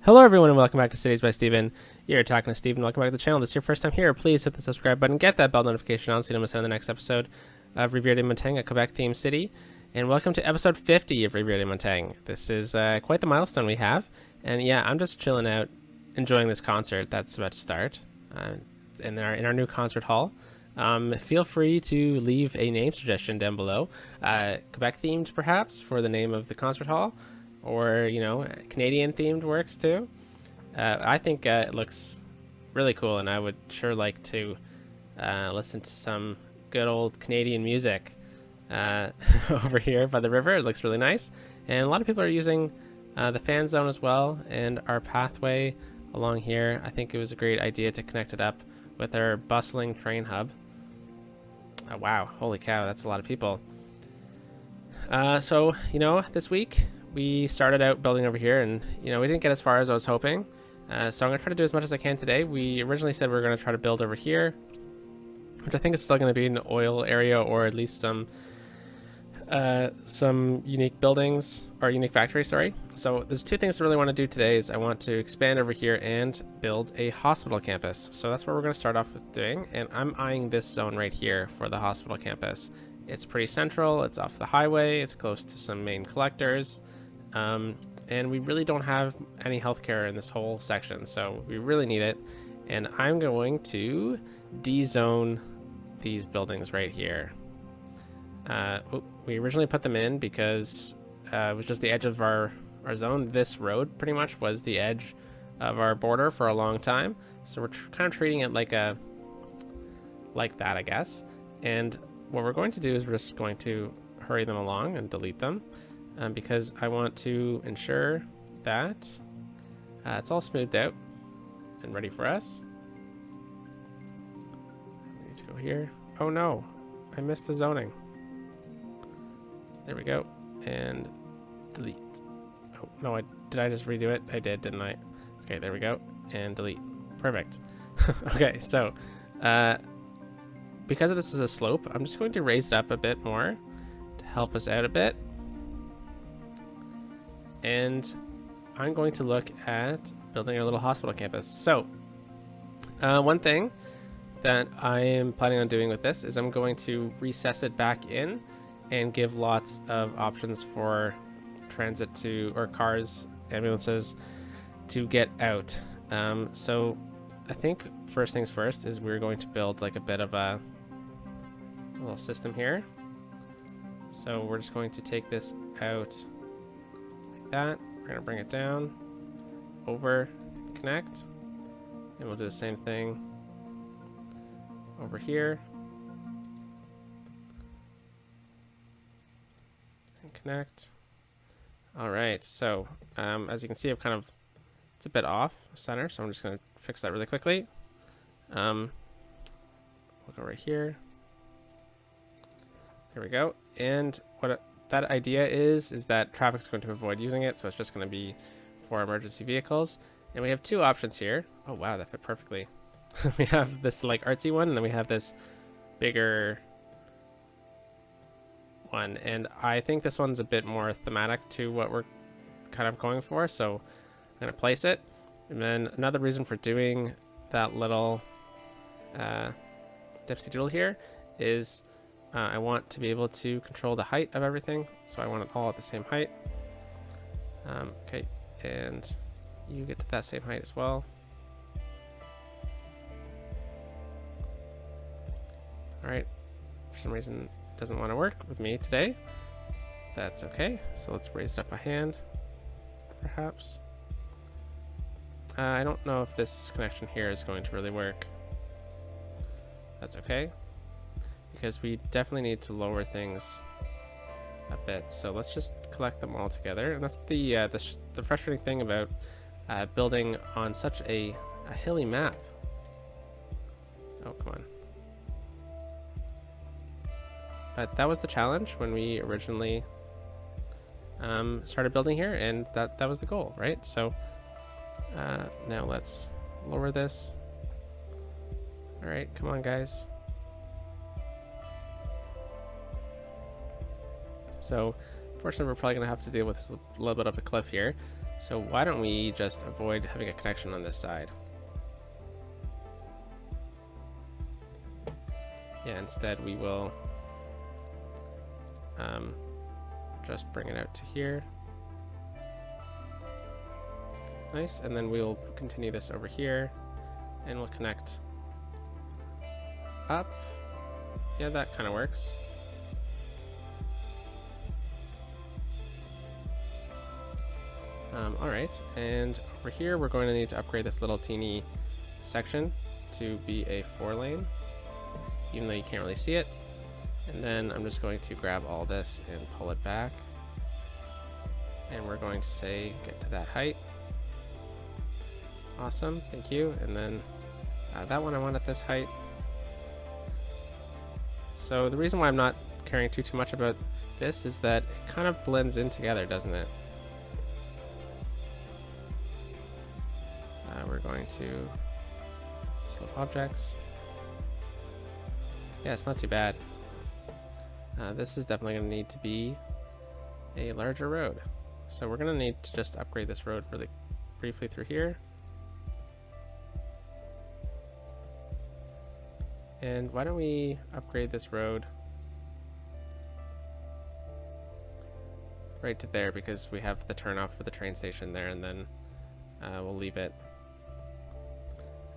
Hello everyone and welcome back to Cities by Steven. You're talking to Steven. Welcome back to the channel. If this is your first time here, please hit the subscribe button, get that bell notification on so you don't miss out on the next episode of Rivière-des-Montagnes, a Quebec-themed city. And welcome to episode 50 of Rivière-des-Montagnes. This is quite the milestone we have. And yeah, I'm just chilling out, enjoying this concert that's about to start in our new concert hall. Feel free to leave a name suggestion down below. Quebec-themed, perhaps, for the name of the concert hall. Or, you know, Canadian themed works too. I think it looks really cool, and I would sure like to listen to some good old Canadian music over here by the river. It looks really nice, and a lot of people are using the fan zone as well, and our pathway along here. I think it was a great idea to connect it up with our bustling train hub. Wow, holy cow, that's a lot of people. So, you know, this week we started out building over here, and you know, we didn't get as far as I was hoping, so I'm gonna try to do as much as I can today. We originally said we were gonna try to build over here, which I think is still gonna be an oil area, or at least some unique buildings or unique factories, sorry. So there's two things I really want to do today. Is I want to expand over here and build a hospital campus. So that's what we're going to start off with doing, and I'm eyeing this zone right here for the hospital campus. It's pretty central, it's off the highway, it's close to some main collectors, and we really don't have any healthcare in this whole section, so we really need it. And I'm going to de-zone these buildings right here. We originally put them in because it was just the edge of our zone. This road pretty much was the edge of our border for a long time, so we're kind of treating it like that, I guess. And what we're going to do is we're just going to hurry them along and delete them, because I want to ensure that it's all smoothed out and ready for us. We need to go here. Oh no, I missed the zoning. There we go, and delete. Oh no, did I just redo it? I did, didn't I? Okay, there we go, and delete. Perfect. Okay, so because this is a slope, I'm just going to raise it up a bit more to help us out a bit. And I'm going to look at building a little hospital campus. So one thing that I am planning on doing with this is I'm going to recess it back in and give lots of options for transit or cars, ambulances to get out. So I think first things first is we're going to build like a bit of a little system here. So we're just going to take this out like that. We're going to bring it down, over, connect, and we'll do the same thing over here. And connect. All right, so as you can see, it's a bit off center, so I'm just going to fix that really quickly. We'll go right here. There we go. And what that idea is that traffic's going to avoid using it, so it's just going to be for emergency vehicles. And we have two options here. Oh wow, that fit perfectly. We have this like artsy one, and then we have this bigger one. And I think this one's a bit more thematic to what we're kind of going for, so I'm going to place it. And then another reason for doing that little dipsy doodle here is I want to be able to control the height of everything, so I want it all at the same height. Okay, and you get to that same height as well. Alright, for some reason it doesn't want to work with me today. That's okay, so let's raise it up a hand, perhaps. I don't know if this connection here is going to really work. That's okay, because we definitely need to lower things a bit. So let's just collect them all together. And that's the frustrating thing about building on such a hilly map. Oh, come on. But that was the challenge when we originally started building here, and that was the goal, right? So now let's lower this. All right, come on, guys. So, unfortunately, we're probably going to have to deal with a little bit of a cliff here. So why don't we just avoid having a connection on this side? Yeah, instead we will just bring it out to here. Nice, and then we'll continue this over here, and we'll connect up. Yeah, that kind of works. All right, and over here we're going to need to upgrade this little teeny section to be a 4-lane, even though you can't really see it. And then I'm just going to grab all this and pull it back, and we're going to say get to that height. Awesome, thank you. And then that one I want at this height. So the reason why I'm not caring too much about this is that it kind of blends in together, doesn't it? We're going to slope objects. Yeah, it's not too bad. This is definitely going to need to be a larger road. So we're going to need to just upgrade this road really briefly through here. And why don't we upgrade this road right to there, because we have the turnoff for the train station there, and then we'll leave it.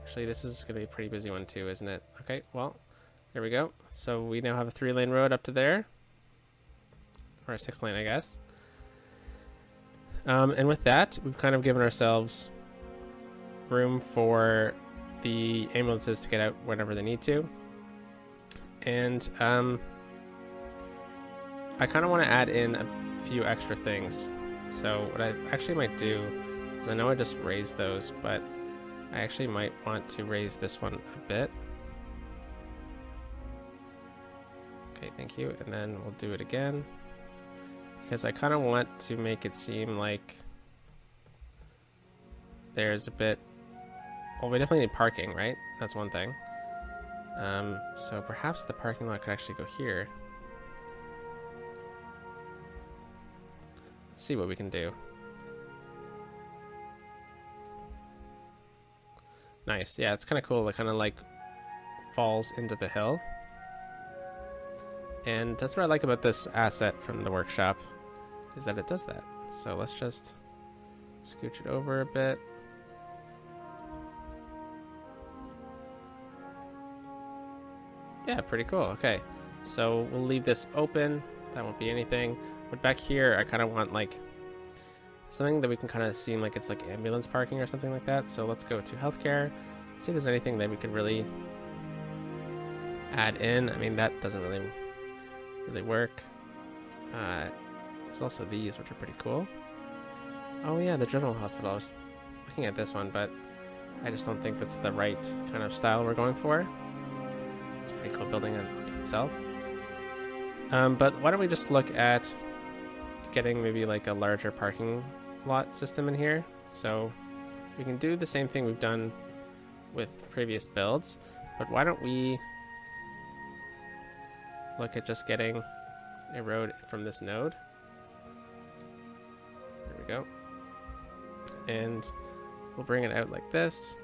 Actually, this is going to be a pretty busy one too, isn't it? Okay, well, there we go. So we now have a 3-lane road up to there, or a 6-lane, I guess. And with that, we've kind of given ourselves room for the ambulances to get out whenever they need to. And I kind of want to add in a few extra things. So what I actually might do is, I know I just raised those, but I actually might want to raise this one a bit. Okay, thank you. And then we'll do it again, because I kind of want to make it seem like there's a bit. Well, we definitely need parking, right? That's one thing. So perhaps the parking lot could actually go here. Let's see what we can do. Nice. Yeah, it's kind of cool. It kind of like falls into the hill. And that's what I like about this asset from the workshop, is that it does that. So let's just scooch it over a bit. Yeah, pretty cool. Okay, so we'll leave this open. That won't be anything. But back here, I kind of want like something that we can kind of seem like it's like ambulance parking or something like that. So let's go to healthcare, see if there's anything that we could really add in. I mean, that doesn't really work. There's also these, which are pretty cool. Oh yeah, the general hospital. I was looking at this one, but I just don't think that's the right kind of style we're going for. It's a pretty cool building in itself. But why don't we just look at getting maybe like a larger parking lot system in here. So we can do the same thing we've done with previous builds, but why don't we look at just getting a road from this node. There we go. And we'll bring it out like this.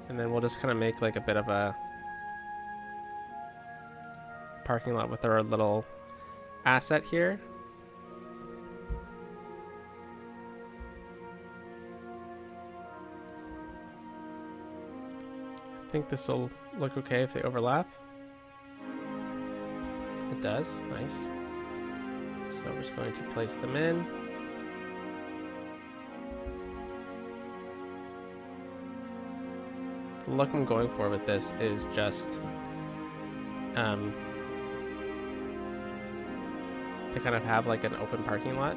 And then we'll just kind of make like a bit of a parking lot with our little asset here. I think this will look okay if they overlap. It does. Nice. So we're just going to place them in. The look I'm going for with this is just to kind of have like an open parking lot,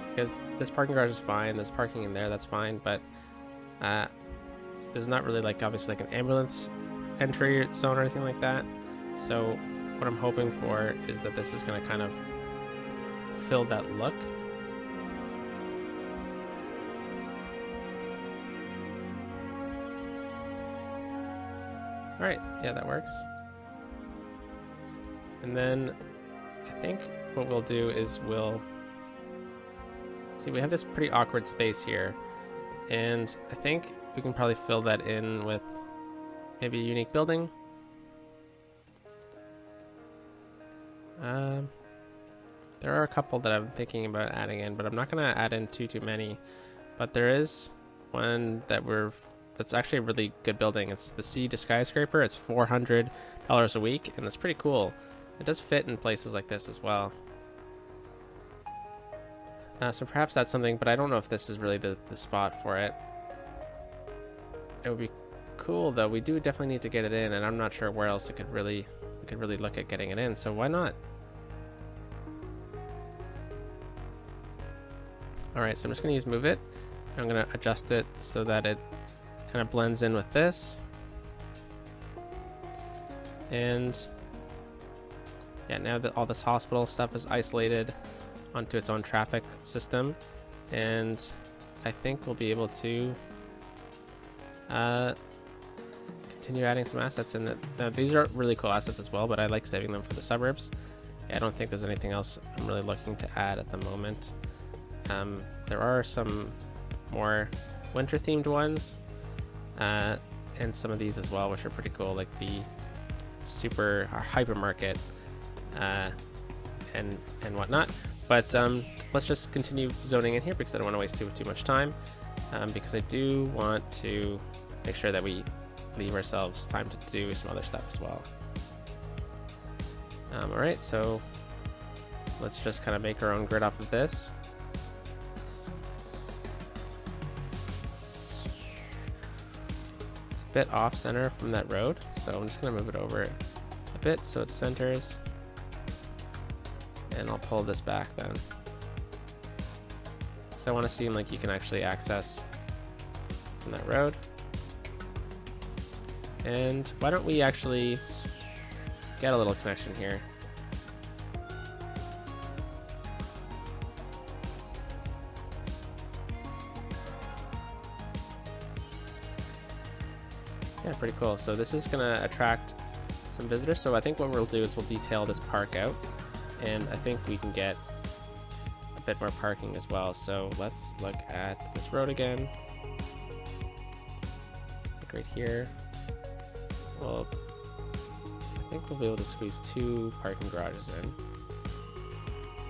because this parking garage is fine, there's parking in there, that's fine, but there's not really like obviously like an ambulance entry zone or anything like that. So what I'm hoping for is that this is going to kind of fill that look. All right, yeah, that works. And then I think what we'll do is we'll See, we have this pretty awkward space here, and I think we can probably fill that in with maybe a unique building. There are a couple that I'm thinking about adding in, but I'm not going to add in too many. But there is one that's actually a really good building. It's the Sea to Skyscraper. It's $400 a week, and it's pretty cool. It does fit in places like this as well. So perhaps that's something, but I don't know if this is really the spot for it. It would be cool though. We do definitely need to get it in, and I'm not sure where else we could really look at getting it in. So why not? All right, so I'm just gonna use move it. I'm gonna adjust it so that it kind of blends in with this. And yeah, now that all this hospital stuff is isolated onto its own traffic system, and I think we'll be able to continue adding some assets in it. Now, these are really cool assets as well, but I like saving them for the suburbs. Yeah, I don't think there's anything else I'm really looking to add at the moment. There are some more winter themed ones, and some of these as well, which are pretty cool, like the super hypermarket and whatnot. But let's just continue zoning in here because I don't want to waste too much time, because I do want to make sure that we leave ourselves time to do some other stuff as well. All right, so let's just kind of make our own grid off of this. It's a bit off center from that road, so I'm just going to move it over a bit so it centers. And I'll pull this back then. So I want to seem like you can actually access from that road. And why don't we actually get a little connection here? Yeah, pretty cool. So this is going to attract some visitors. So I think what we'll do is we'll detail this park out. And I think we can get a bit more parking as well. So let's look at this road again. Like right here. Well, I think we'll be able to squeeze 2 parking garages in.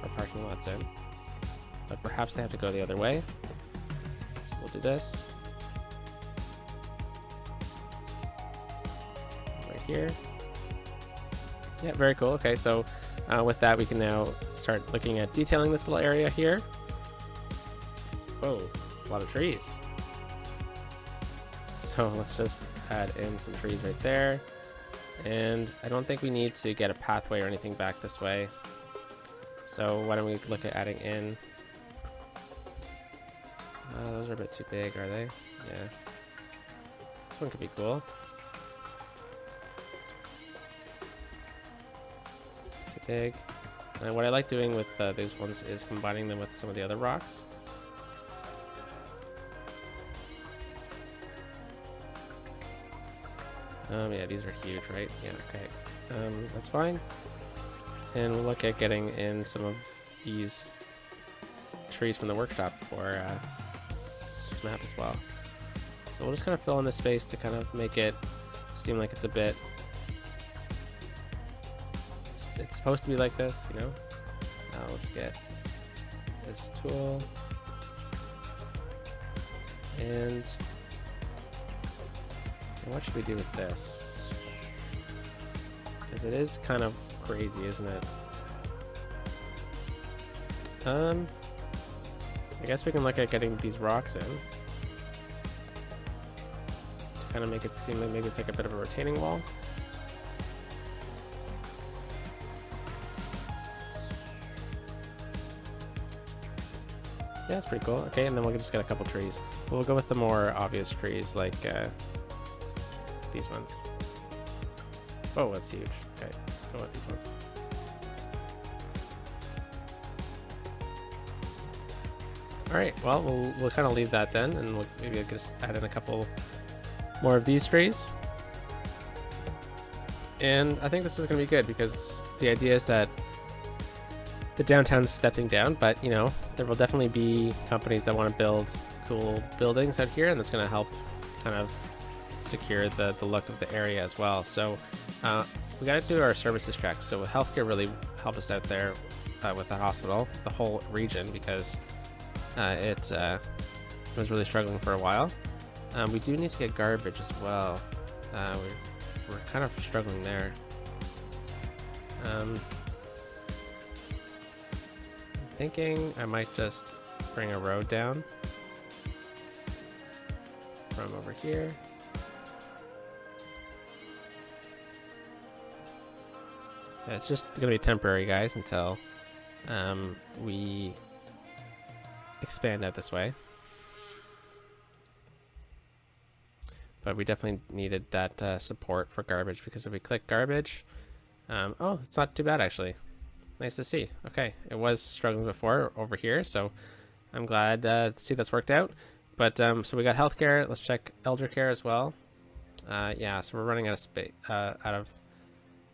Or parking lots in. But perhaps they have to go the other way. So we'll do this. Right here. Yeah, very cool. Okay, so with that, we can now start looking at detailing this little area here. Whoa, it's a lot of trees. So let's just add in some trees right there. And I don't think we need to get a pathway or anything back this way. So why don't we look at adding in... those are a bit too big, are they? Yeah. This one could be cool. Big. And what I like doing with these ones is combining them with some of the other rocks. Yeah, these are huge, right? Yeah, okay. That's fine. And we'll look at getting in some of these trees from the workshop for this map as well. So we'll just kind of fill in this space to kind of make it seem like it's a bit... It's supposed to be like this, you know? Now let's get this tool. And what should we do with this? Because it is kind of crazy, isn't it? I guess we can look at getting these rocks in. To kind of make it seem like maybe it's like a bit of a retaining wall. Yeah, that's pretty cool. Okay, and then we'll just get a couple trees. We'll go with the more obvious trees, like these ones. Oh, that's huge. Okay, let's go with these ones. All right, well, we'll kind of leave that then, and we'll maybe just add in a couple more of these trees. And I think this is going to be good because the idea is that the downtown's stepping down, but, you know, there will definitely be companies that want to build cool buildings out here, and that's going to help kind of secure the look of the area as well. So we got to do our services check. So healthcare really helped us out there with the hospital, the whole region, because it was really struggling for a while. We do need to get garbage as well. We're kind of struggling there. I'm thinking I might just bring a road down from over here. Yeah, it's just gonna be temporary, guys, until we expand out this way. But we definitely needed that support for garbage, because if we click garbage, oh, it's not too bad actually. Nice to see. Okay, it was struggling before over here, so I'm glad to see that's worked out. But so we got healthcare. Let's check elder care as well. Yeah, so we're running out of space out of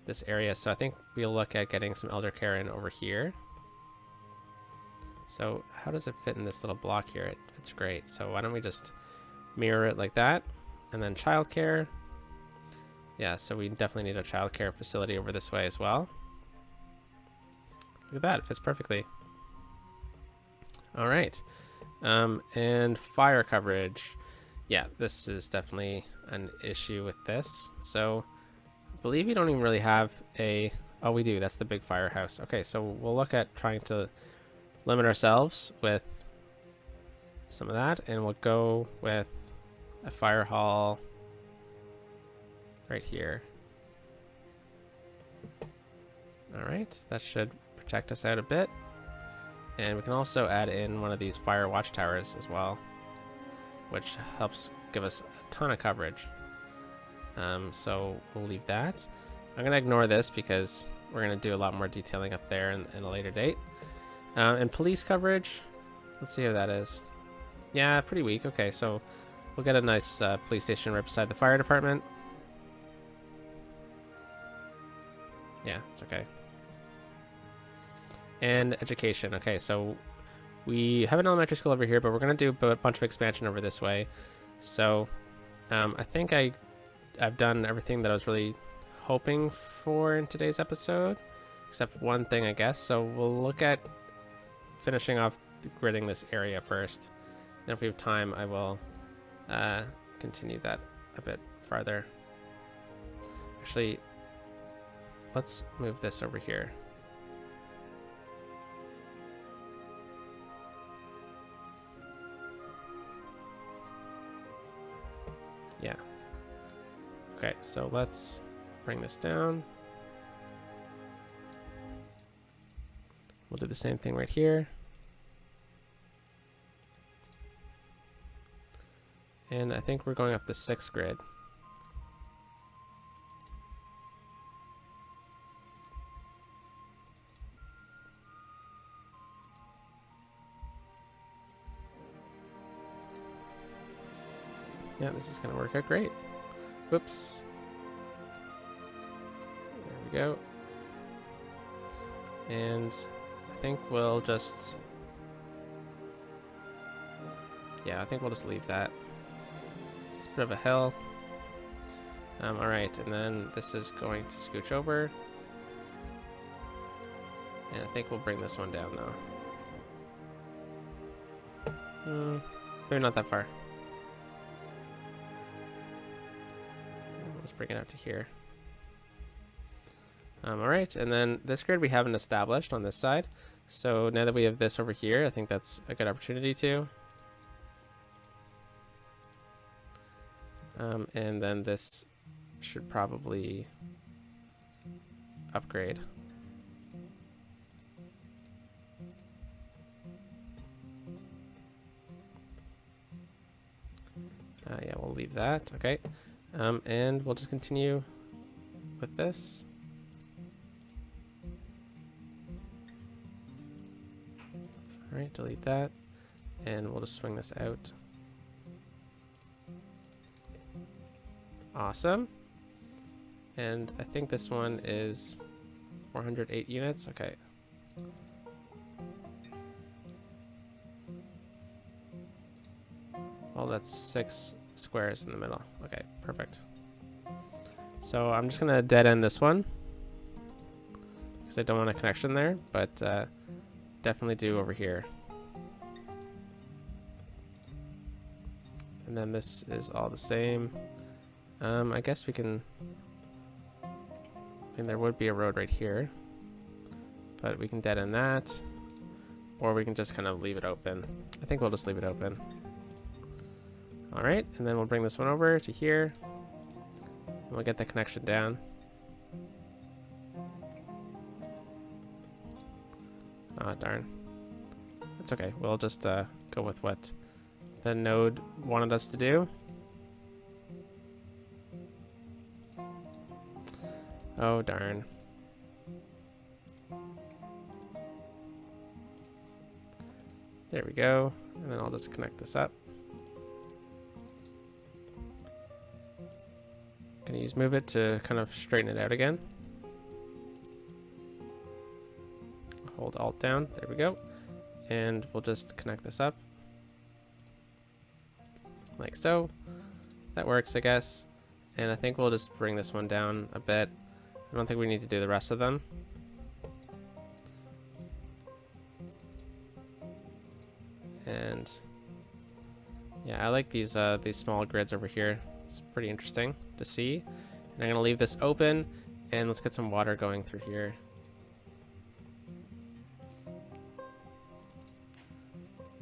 this area, so I think we'll look at getting some elder care in over here. So how does it fit in this little block here? It fits great. So why don't we just mirror it like that? And then childcare. Yeah, so we definitely need a childcare facility over this way as well. Look at that, it fits perfectly. All right, and fire coverage. Yeah, this is definitely an issue with this. So I believe you don't even really have a, oh, we do, that's the big firehouse. Okay, so we'll look at trying to limit ourselves with some of that, and we'll go with a fire hall right here. All right, that should protect us out a bit. And we can also add in one of these fire watchtowers as well, which helps give us a ton of coverage. So we'll leave that. I'm gonna ignore this because we're gonna do a lot more detailing up there in a later date. And police coverage, let's see how that is. Yeah, pretty weak. Okay, so we'll get a nice police station right beside the fire department. Yeah, it's okay. And education. Okay, so we have an elementary school over here, but we're going to do a bunch of expansion over this way. So I think I've done everything that I was really hoping for in today's episode, except one thing, I guess. So we'll look at finishing off gridding this area first. And if we have time, I will continue that a bit farther. Actually, let's move this over here. Yeah. Okay, so let's bring this down. We'll do the same thing right here. And I think we're going off the 6th grid. Yeah, this is going to work out great. Whoops. There we go. And I think we'll just... yeah, I think we'll just leave that. It's a bit of a hill. Alright, and then this is going to scooch over. And I think we'll bring this one down, though. Maybe not that far. Let's bring it out to here. Alright, and then this grid we haven't established on this side. So now that we have this over here, I think that's a good opportunity to. And then this should probably upgrade. Yeah, we'll leave that. Okay. And we'll just continue with this. All right, delete that. And we'll just swing this out. Awesome. And I think this one is 408 units. Okay. that's 6 squares in the middle. Okay, perfect. So I'm just gonna dead end this one because I don't want a connection there, but definitely do over here. And then this is all the same. I guess we can, I mean, there would be a road right here, but we can dead end that, or we can just kind of leave it open. I think we'll just leave it open. All right, and then we'll bring this one over to here, and we'll get the connection down. Ah, darn. It's okay, we'll just go with what the node wanted us to do. Oh, darn. There we go. And then I'll just connect this up. Gonna use move it to kind of straighten it out again. Hold Alt down. There we go. And we'll just connect this up. Like so. That works, I guess. And I think we'll just bring this one down a bit. I don't think we need to do the rest of them. And yeah, I like these small grids over here. It's pretty interesting to see. And I'm gonna leave this open, and let's get some water going through here.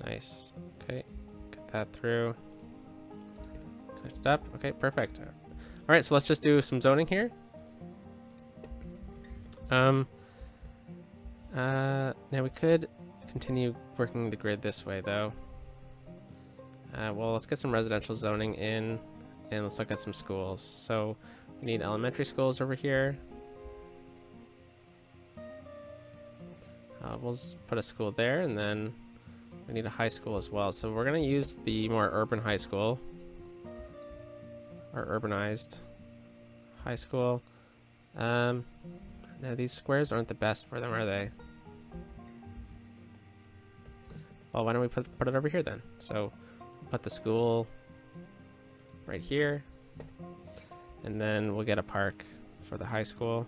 Nice. Okay, get that through. Connect it up. Okay, perfect. All right, so let's just do some zoning here. Now we could continue working the grid this way, though. Well, let's get some residential zoning in, and let's look at some schools. So we need elementary schools over here. We'll put a school there, and then we need a high school as well. So we're going to use the more urban high school, or urbanized high school. Now these squares aren't the best for them, are they? Well, why don't we put it over here then? So we'll put the school right here, and then we'll get a park for the high school.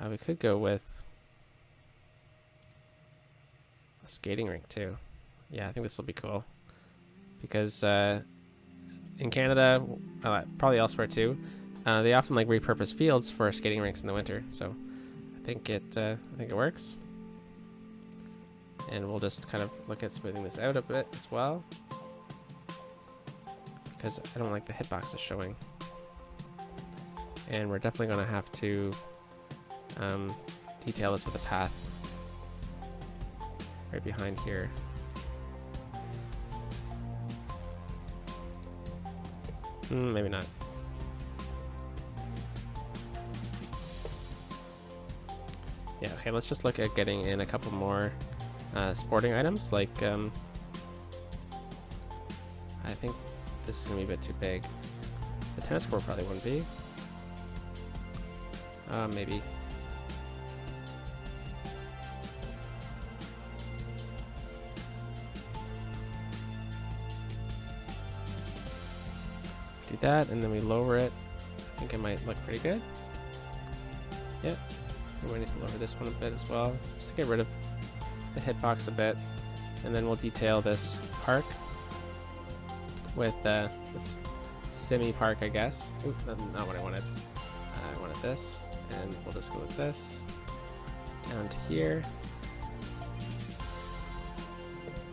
We could go with a skating rink too. Yeah, I think this will be cool because in Canada, probably elsewhere too, they often like repurpose fields for skating rinks in the winter. So I think it works. And we'll just kind of look at smoothing this out a bit as well, because I don't like the hitboxes showing. And we're definitely going to have to detail this with a path right behind here. Maybe not. Yeah, okay, let's just look at getting in a couple more sporting items, like I think this is gonna be a bit too big. The tennis court probably wouldn't be. Maybe. Do that, and then we lower it. I think it might look pretty good. Yep. We might need to lower this one a bit as well, just to get rid of the hitbox a bit. And then we'll detail this park with this semi-park, I guess. Oop, that's not what I wanted. I wanted this, and we'll just go with this down to here.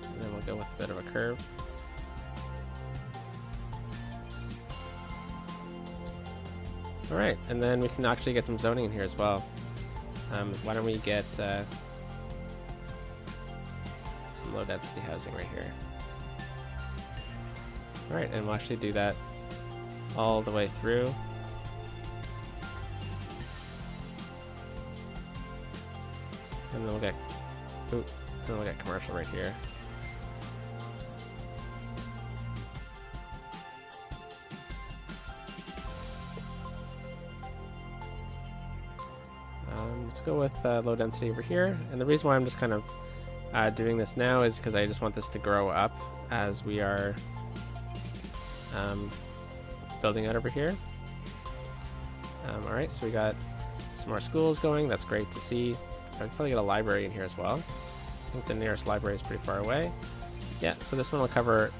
And then we'll go with a bit of a curve. All right, and then we can actually get some zoning in here as well. Why don't we get some low density housing right here. All right, and we'll actually do that all the way through. And then we'll get, commercial right here. Let's go with low density over here. And the reason why I'm just kind of doing this now is because I just want this to grow up as we are building out over here. Alright, so we got some more schools going. That's great to see. I'd probably get a library in here as well. I think the nearest library is pretty far away. Yeah, so this one will cover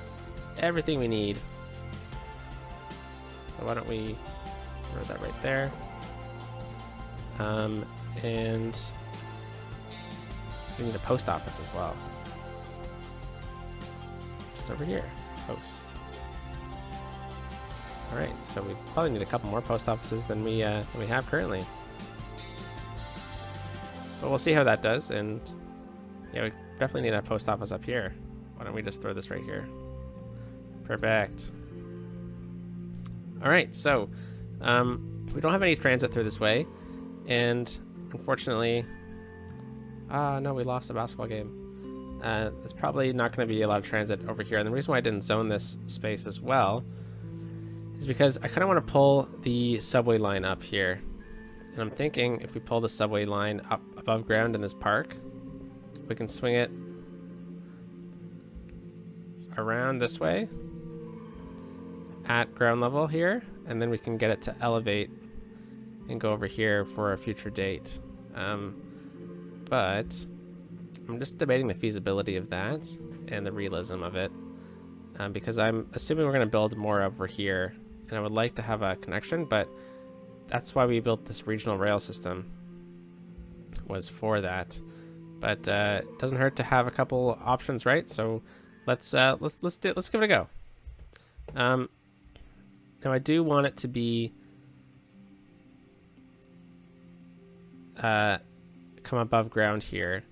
everything we need. So why don't we throw that right there. And we need a post office as well. Just over here, post. All right, so we probably need a couple more post offices than we have currently. But we'll see how that does, and yeah, we definitely need a post office up here. Why don't we just throw this right here? Perfect. All right, so we don't have any transit through this way, and unfortunately, no, we lost a basketball game. There's probably not going to be a lot of transit over here, and the reason why I didn't zone this space as well is because I kind of want to pull the subway line up here. And I'm thinking if we pull the subway line up above ground in this park, we can swing it around this way at ground level here, and then we can get it to elevate and go over here for a future date. But I'm just debating the feasibility of that and the realism of it, because I'm assuming we're going to build more over here, and I would like to have a connection, but that's why we built this regional rail system, was for that. But it doesn't hurt to have a couple options, right? So let's give it a go. Now I do want it to be come above ground here,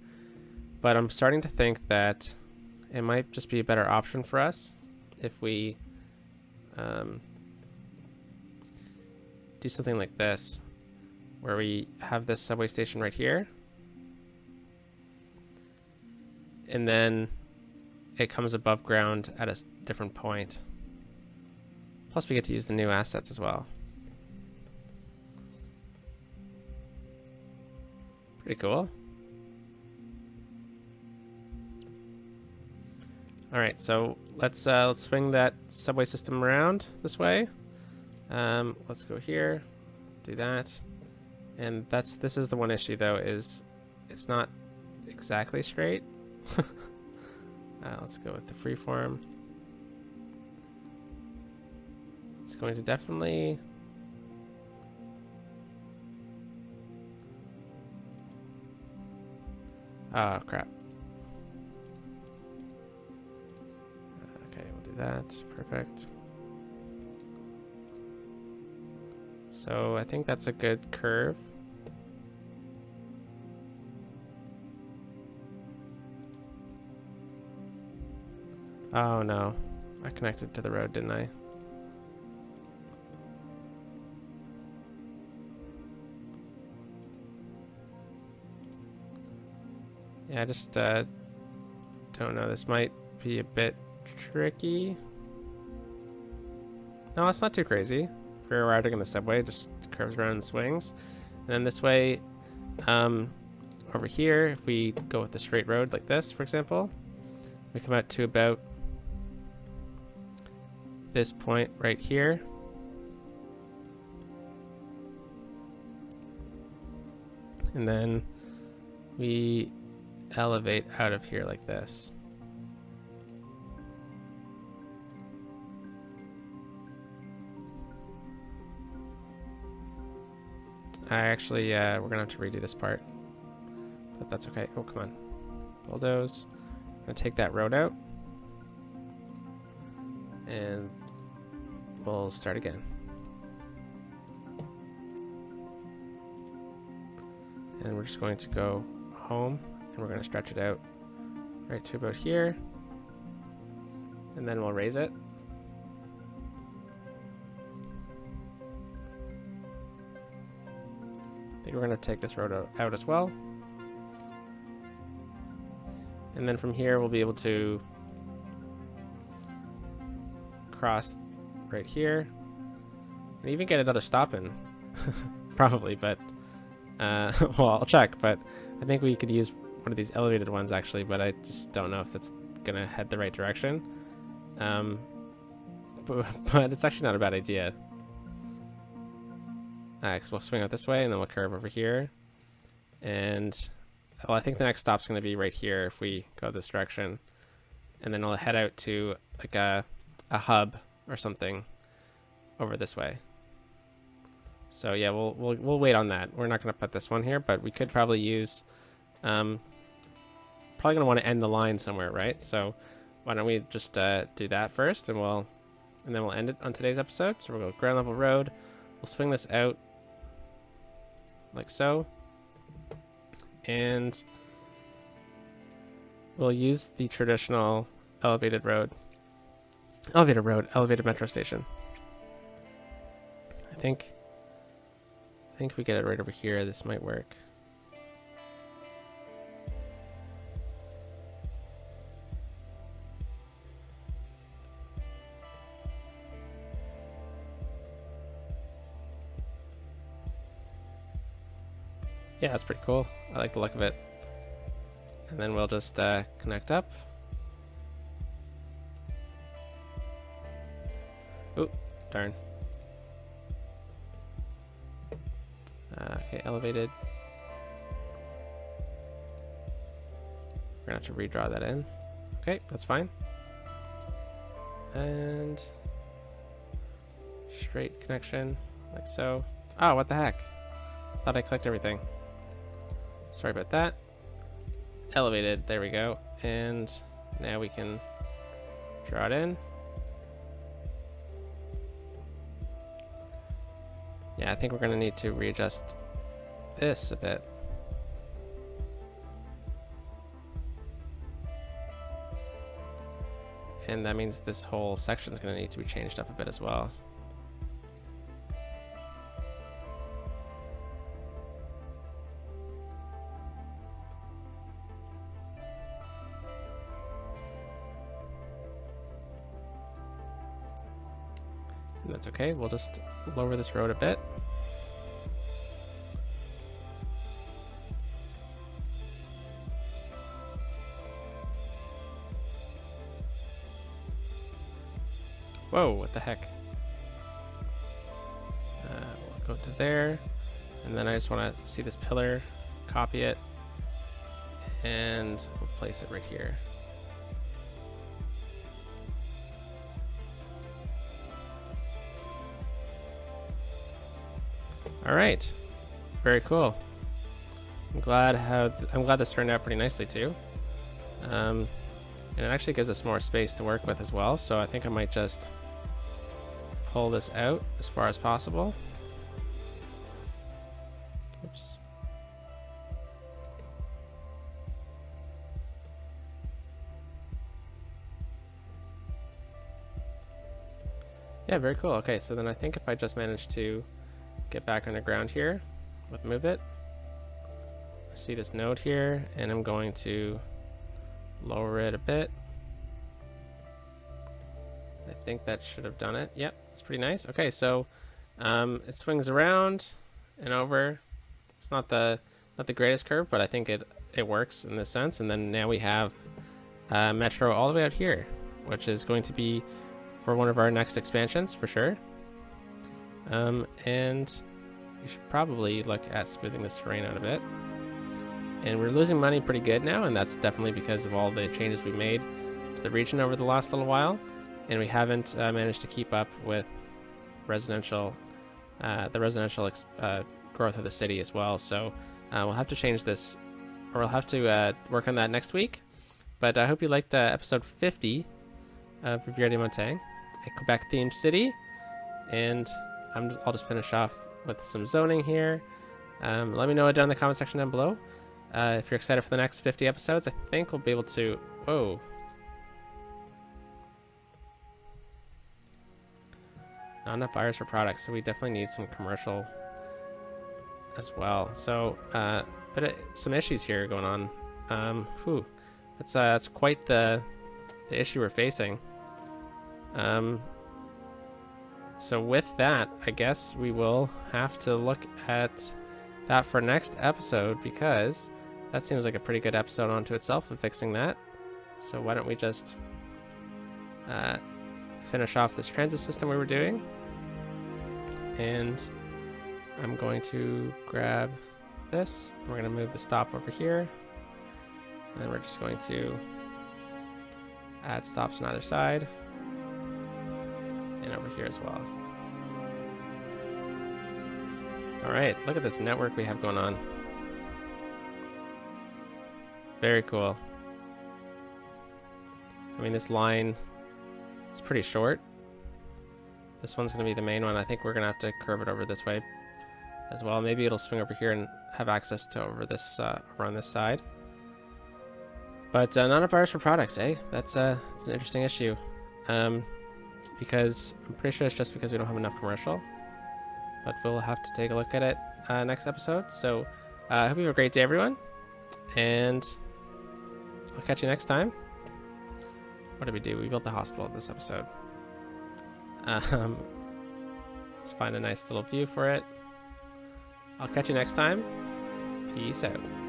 but I'm starting to think that it might just be a better option for us if we do something like this, where we have this subway station right here, and then it comes above ground at a different point. Plus we get to use the new assets as well. Pretty cool. All right, so let's swing that subway system around this way. Let's go here, do that, and this is the one issue though, is it's not exactly straight. Let's go with the freeform. It's going to definitely oh crap. Okay, we'll do that. Perfect. So I think that's a good curve. Oh no, I connected to the road, didn't I? Yeah, I just don't know. This might be a bit tricky. No, it's not too crazy. If you're riding in the subway, it just curves around and swings. And then this way, over here, if we go with the straight road like this, for example, we come out to about this point right here. And then we elevate out of here like this. I actually, we're gonna have to redo this part, but that's okay. Oh, come on. Bulldoze. I'm gonna take that road out, and we'll start again. And we're just going to go home, and we're gonna stretch it out right to about here, and then we'll raise it. I think we're going to take this road out as well. And then from here, we'll be able to cross right here and even get another stop in. Probably, but well, I'll check, but I think we could use one of these elevated ones actually, but I just don't know if that's gonna head the right direction. But it's actually not a bad idea. Because we'll swing out this way and then we'll curve over here. And well, I think the next stop's going to be right here if we go this direction. And then I'll head out to like a hub or something over this way. So yeah, we'll wait on that. We're not going to put this one here, but we could probably use probably going to want to end the line somewhere, right? So why don't we just do that first, and then we'll end it on today's episode. So we'll go ground level road. We'll swing this out like so. And we'll use the traditional elevated metro station. I think we get it right over here. This might work. Yeah, that's pretty cool. I like the look of it. And then we'll just connect up. Oop, darn. Okay, elevated. We're gonna have to redraw that in. Okay, that's fine. And straight connection, like so. Oh, what the heck? Thought I clicked everything. Sorry about that. Elevated, there we go. And now we can draw it in. Yeah, I think we're gonna need to readjust this a bit. And that means this whole section is gonna need to be changed up a bit as well. And that's okay, we'll just lower this road a bit. Whoa, what the heck? We'll go to there, and then I just want to see this pillar, copy it, and we'll place it right here. All right, very cool. I'm glad this turned out pretty nicely too. And it actually gives us more space to work with as well. So I think I might just pull this out as far as possible. Oops. Yeah, very cool. Okay, so then I think if I just manage to get back underground here with move it, I see this node here, and I'm going to lower it a bit. I think that should have done it. Yep, it's pretty nice. Okay, so it swings around and over. It's not the greatest curve, but I think it works in this sense. And then now we have Metro all the way out here, which is going to be for one of our next expansions for sure. And we should probably look at smoothing this terrain out a bit. And we're losing money pretty good now, and that's definitely because of all the changes we made to the region over the last little while. And we haven't managed to keep up with the residential growth of the city as well. So we'll have to change this, or we'll have to work on that next week. But I hope you liked episode 50 of Rivière-des-Montagnes, a Quebec-themed city. And I'll just finish off with some zoning here. Let me know down in the comment section down below if you're excited for the next 50 episodes. I think we'll be able to... Whoa. Not enough buyers for products, so we definitely need some commercial as well. So, but some issues here going on. That's quite the issue we're facing. So with that, I guess we will have to look at that for next episode, because that seems like a pretty good episode onto itself of fixing that. So why don't we just finish off this transit system we were doing. And I'm going to grab this. We're going to move the stop over here. And then we're just going to add stops on either side. And over here as well. Alright, look at this network we have going on. Very cool. I mean, this line is pretty short. This one's going to be the main one. I think we're going to have to curve it over this way as well. Maybe it'll swing over here and have access to over this over on this side. But none of ours for products, eh? That's an interesting issue. Because I'm pretty sure it's just because we don't have enough commercial. But we'll have to take a look at it next episode. So I hope you have a great day, everyone. And I'll catch you next time. What did we do? We built the hospital this episode. Let's find a nice little view for it. I'll catch you next time. Peace out.